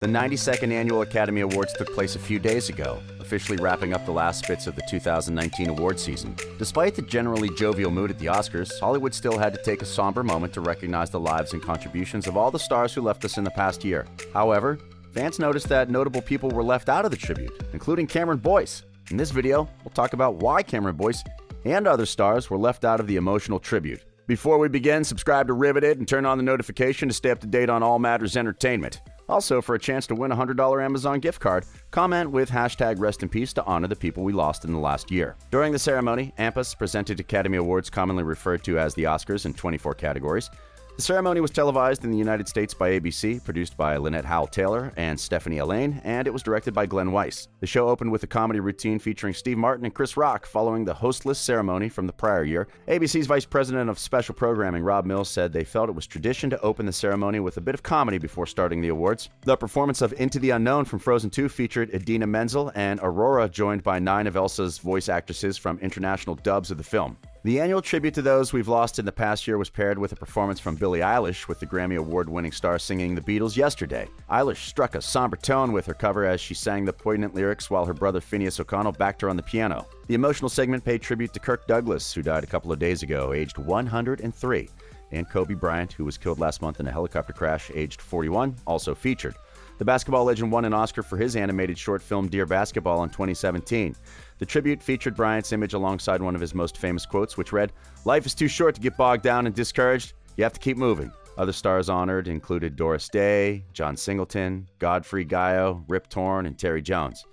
The 92nd Annual Academy Awards took place a few days ago, officially wrapping up the last bits of the 2019 award season. Despite the generally jovial mood at the Oscars, Hollywood still had to take a somber moment to recognize the lives and contributions of all the stars who left us in the past year. However, fans noticed that notable people were left out of the tribute, including Cameron Boyce. In this video, we'll talk about why Cameron Boyce and other stars were left out of the emotional tribute. Before we begin, subscribe to Riveted and turn on the notification to stay up to date on all matters entertainment. Also, for a chance to win a $100 Amazon gift card, comment with #RestInPeace to honor the people we lost in the last year. During the ceremony, AMPAS presented Academy Awards commonly referred to as the Oscars in 24 categories. The ceremony was televised in the United States by ABC, produced by Lynette Howell-Taylor and Stephanie Allain, and it was directed by Glenn Weiss. The show opened with a comedy routine featuring Steve Martin and Chris Rock following the hostless ceremony from the prior year. ABC's Vice President of Special Programming, Rob Mills, said they felt it was tradition to open the ceremony with a bit of comedy before starting the awards. The performance of Into the Unknown from Frozen 2 featured Idina Menzel and Aurora, joined by 9 of Elsa's voice actresses from international dubs of the film. The annual tribute to those we've lost in the past year was paired with a performance from Billie Eilish, with the Grammy Award-winning star singing The Beatles' Yesterday. Eilish struck a somber tone with her cover as she sang the poignant lyrics while her brother Phineas O'Connell backed her on the piano. The emotional segment paid tribute to Kirk Douglas, who died a couple of days ago, aged 103, and Kobe Bryant, who was killed last month in a helicopter crash, aged 41, also featured. The basketball legend won an Oscar for his animated short film Dear Basketball in 2017. The tribute featured Bryant's image alongside one of his most famous quotes, which read, "Life is too short to get bogged down and discouraged. You have to keep moving." Other stars honored included Doris Day, John Singleton, Godfrey Gaio, Rip Torn, and Terry Jones.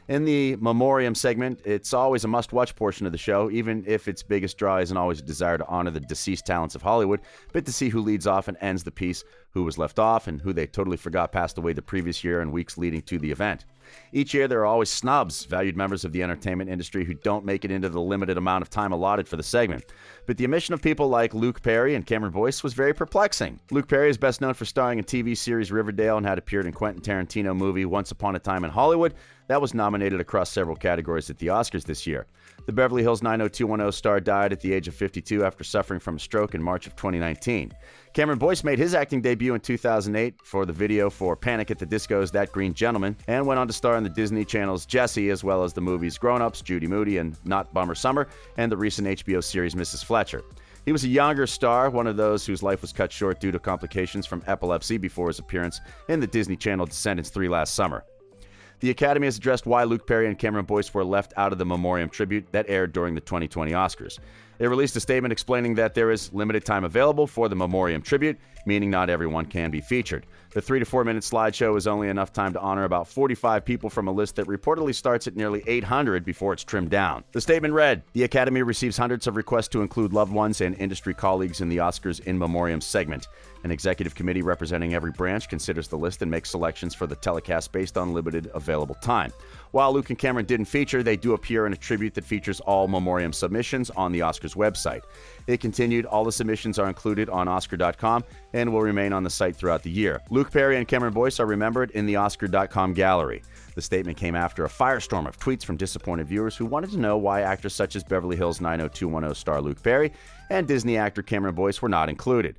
In the Memoriam segment, it's always a must-watch portion of the show, even if its biggest draw isn't always a desire to honor the deceased talents of Hollywood, but to see who leads off and ends the piece, who was left off, and who they totally forgot passed away the previous year and weeks leading to the event. Each year, there are always snubs, valued members of the entertainment industry who don't make it into the limited amount of time allotted for the segment. But the omission of people like Luke Perry and Cameron Boyce was very perplexing. Luke Perry is best known for starring in TV series Riverdale and had appeared in Quentin Tarantino movie Once Upon a Time in Hollywood. That was nominated across several categories at the Oscars this year. The Beverly Hills 90210 star died at the age of 52 after suffering from a stroke in March of 2019. Cameron Boyce made his acting debut in 2008 for the video for Panic at the Disco's That Green Gentleman, and went on to star in the Disney Channel's Jessie, as well as the movies Grown Ups, Judy Moody, and Not Bummer Summer, and the recent HBO series Mrs. Fletcher. He was a younger star, one of those whose life was cut short due to complications from epilepsy before his appearance in the Disney Channel Descendants 3 last summer. The Academy has addressed why Luke Perry and Cameron Boyce were left out of the Memoriam tribute that aired during the 2020 Oscars. They released a statement explaining that there is limited time available for the Memoriam tribute, meaning not everyone can be featured. The 3 to 4 minute slideshow is only enough time to honor about 45 people from a list that reportedly starts at nearly 800 before it's trimmed down. The statement read, "The Academy receives hundreds of requests to include loved ones and industry colleagues in the Oscars in Memoriam segment. An executive committee representing every branch considers the list and makes selections for the telecast based on limited available time. While Luke and Cameron didn't feature, they do appear in a tribute that features all Memoriam submissions on the Oscars website." It continued, "All the submissions are included on Oscar.com and will remain on the site throughout the year. Luke Perry and Cameron Boyce are remembered in the Oscar.com gallery." The statement came after a firestorm of tweets from disappointed viewers who wanted to know why actors such as Beverly Hills 90210 star Luke Perry and Disney actor Cameron Boyce were not included.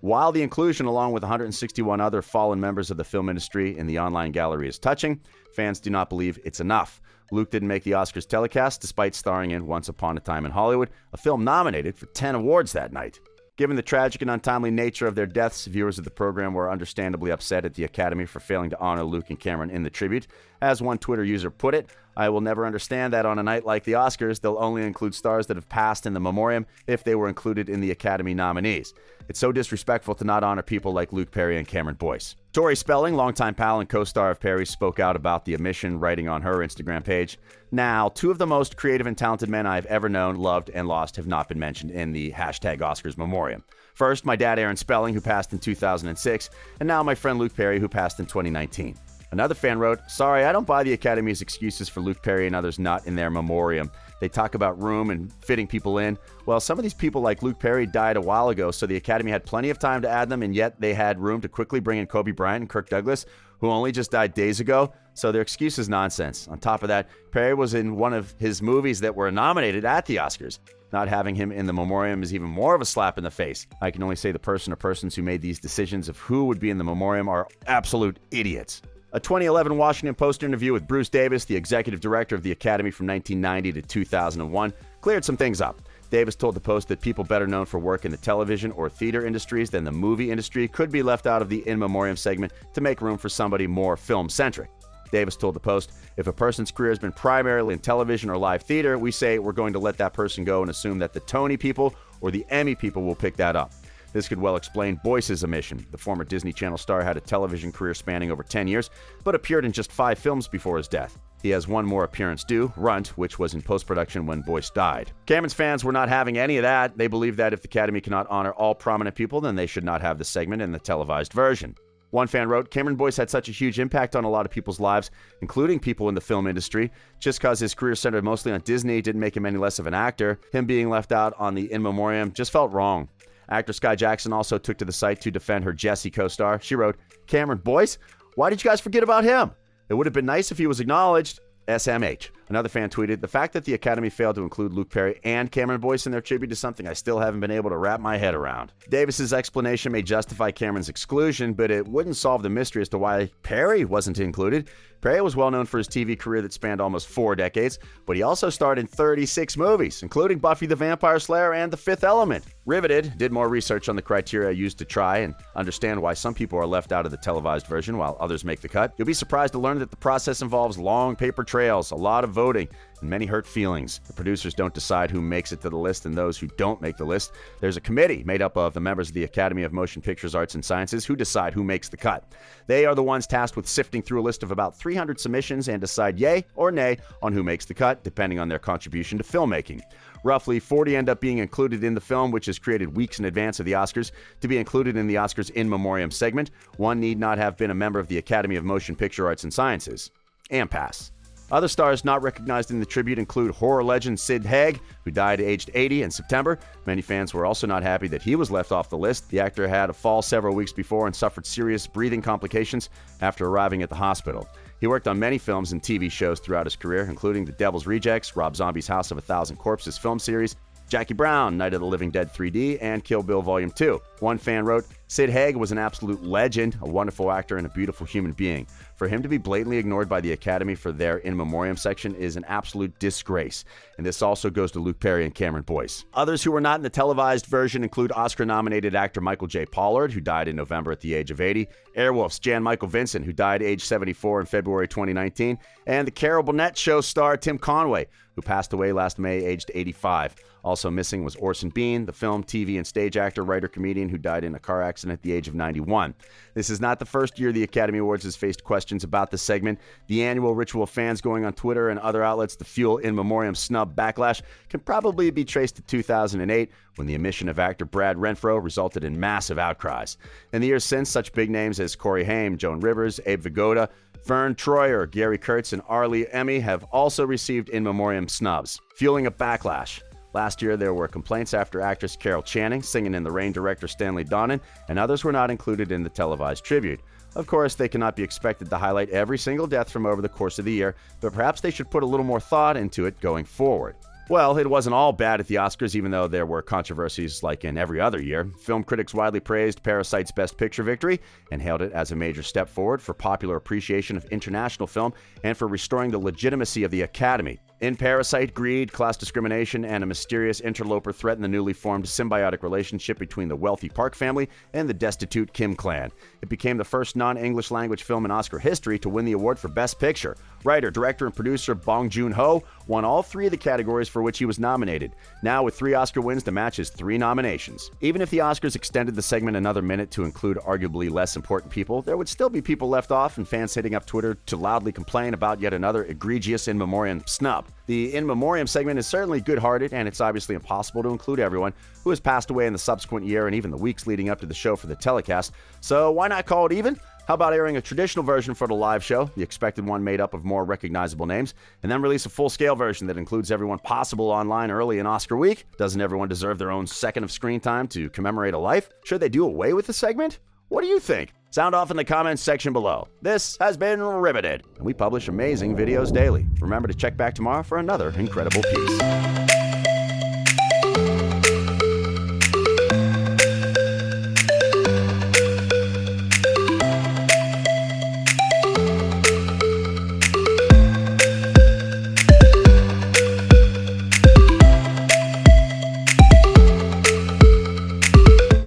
While the inclusion, along with 161 other fallen members of the film industry in the online gallery, is touching, fans do not believe it's enough. Luke didn't make the Oscars telecast despite starring in Once Upon a Time in Hollywood, a film nominated for 10 awards that night. Given the tragic and untimely nature of their deaths, viewers of the program were understandably upset at the Academy for failing to honor Luke and Cameron in the tribute. As one Twitter user put it, "I will never understand that on a night like the Oscars, they'll only include stars that have passed in the Memoriam if they were included in the Academy nominees. It's so disrespectful to not honor people like Luke Perry and Cameron Boyce." Tori Spelling, longtime pal and co-star of Perry, spoke out about the omission, writing on her Instagram page, "Now, 2 of the most creative and talented men I've ever known, loved, and lost have not been mentioned in the #Oscars Memoriam. First, my dad Arent Spelling, who passed in 2006, and now my friend Luke Perry, who passed in 2019. Another fan wrote, "Sorry, I don't buy the Academy's excuses for Luke Perry and others not in their Memoriam. They talk about room and fitting people in. Well, some of these people like Luke Perry died a while ago, so the Academy had plenty of time to add them, and yet they had room to quickly bring in Kobe Bryant and Kirk Douglas, who only just died days ago, so their excuse is nonsense. On top of that, Perry was in one of his movies that were nominated at the Oscars. Not having him in the Memoriam is even more of a slap in the face. I can only say the person or persons who made these decisions of who would be in the Memoriam are absolute idiots." A 2011 Washington Post interview with Bruce Davis, the executive director of the Academy from 1990 to 2001, cleared some things up. Davis told the Post that people better known for work in the television or theater industries than the movie industry could be left out of the In Memoriam segment to make room for somebody more film-centric. Davis told the Post, if a person's career has been primarily in television or live theater, we say we're going to let that person go and assume that the Tony people or the Emmy people will pick that up. This could well explain Boyce's omission. The former Disney Channel star had a television career spanning over 10 years, but appeared in just 5 films before his death. He has one more appearance due, Runt, which was in post-production when Boyce died. Cameron's fans were not having any of that. They believe that if the Academy cannot honor all prominent people, then they should not have the segment in the televised version. One fan wrote, Cameron Boyce had such a huge impact on a lot of people's lives, including people in the film industry. Just because his career centered mostly on Disney didn't make him any less of an actor. Him being left out on the In Memoriam just felt wrong. Actor Sky Jackson also took to the site to defend her Jessie co-star. She wrote, Cameron Boyce? Why did you guys forget about him? It would have been nice if he was acknowledged. SMH. Another fan tweeted, the fact that the Academy failed to include Luke Perry and Cameron Boyce in their tribute is something I still haven't been able to wrap my head around. Davis's explanation may justify Cameron's exclusion, but it wouldn't solve the mystery as to why Perry wasn't included. Perry was well known for his TV career that spanned almost 4 decades, but he also starred in 36 movies, including Buffy the Vampire Slayer and The Fifth Element. Riveted did more research on the criteria used to try and understand why some people are left out of the televised version while others make the cut. You'll be surprised to learn that the process involves long paper trails, a lot of voting, and many hurt feelings. The producers don't decide who makes it to the list and those who don't make the list. There's a committee made up of the members of the Academy of Motion Pictures, Arts, and Sciences who decide who makes the cut. They are the ones tasked with sifting through a list of about 300 submissions and decide yay or nay on who makes the cut, depending on their contribution to filmmaking. Roughly 40 end up being included in the film, which is created weeks in advance of the Oscars. To be included in the Oscars In Memoriam segment, one need not have been a member of the Academy of Motion Picture Arts and Sciences. And pass. Other stars not recognized in the tribute include horror legend Sid Haig, who died aged 80 in September. Many fans were also not happy that he was left off the list. The actor had a fall several weeks before and suffered serious breathing complications after arriving at the hospital. He worked on many films and TV shows throughout his career, including The Devil's Rejects, Rob Zombie's House of a Thousand Corpses film series, Jackie Brown, Night of the Living Dead 3D, and Kill Bill Volume 2. One fan wrote, Sid Haig was an absolute legend, a wonderful actor, and a beautiful human being. For him to be blatantly ignored by the Academy for their In Memoriam section is an absolute disgrace. And this also goes to Luke Perry and Cameron Boyce. Others who were not in the televised version include Oscar-nominated actor Michael J. Pollard, who died in November at the age of 80, Airwolf's Jan Michael Vincent, who died age 74 in February 2019, and the Carol Burnett Show star Tim Conway, who passed away last May aged 85. Also missing was Orson Bean, the film, TV, and stage actor, writer, comedian who died in a car accident at the age of 91. This is not the first year the Academy Awards has faced questions about the segment. The annual ritual of fans going on Twitter and other outlets to fuel In Memoriam snub backlash can probably be traced to 2008, when the omission of actor Brad Renfro resulted in massive outcries. In the years since, such big names as Corey Haim, Joan Rivers, Abe Vigoda, Vern Troyer, Gary Kurtz, and Arlie Emmy have also received In Memoriam snubs, fueling a backlash. Last year, there were complaints after actress Carol Channing, Singing in the Rain director Stanley Donen, and others were not included in the televised tribute. Of course, they cannot be expected to highlight every single death from over the course of the year, but perhaps they should put a little more thought into it going forward. Well, it wasn't all bad at the Oscars, even though there were controversies like in every other year. Film critics widely praised Parasite's Best Picture victory and hailed it as a major step forward for popular appreciation of international film and for restoring the legitimacy of the Academy. In Parasite, greed, class discrimination, and a mysterious interloper threaten the newly formed symbiotic relationship between the wealthy Park family and the destitute Kim clan. It became the first non-English language film in Oscar history to win the award for Best Picture. Writer, director, and producer Bong Joon-ho won all 3 of the categories for which he was nominated, now with 3 Oscar wins to match his 3 nominations. Even if the Oscars extended the segment another minute to include arguably less important people, there would still be people left off and fans hitting up Twitter to loudly complain about yet another egregious In Memoriam snub. The In Memoriam segment is certainly good-hearted, and it's obviously impossible to include everyone who has passed away in the subsequent year and even the weeks leading up to the show for the telecast. So why not call it even? How about airing a traditional version for the live show, the expected one made up of more recognizable names, and then release a full-scale version that includes everyone possible online early in Oscar week? Doesn't everyone deserve their own second of screen time to commemorate a life? Should they do away with the segment? What do you think? Sound off in the comments section below. This has been Riveted, and we publish amazing videos daily. Remember to check back tomorrow for another incredible piece.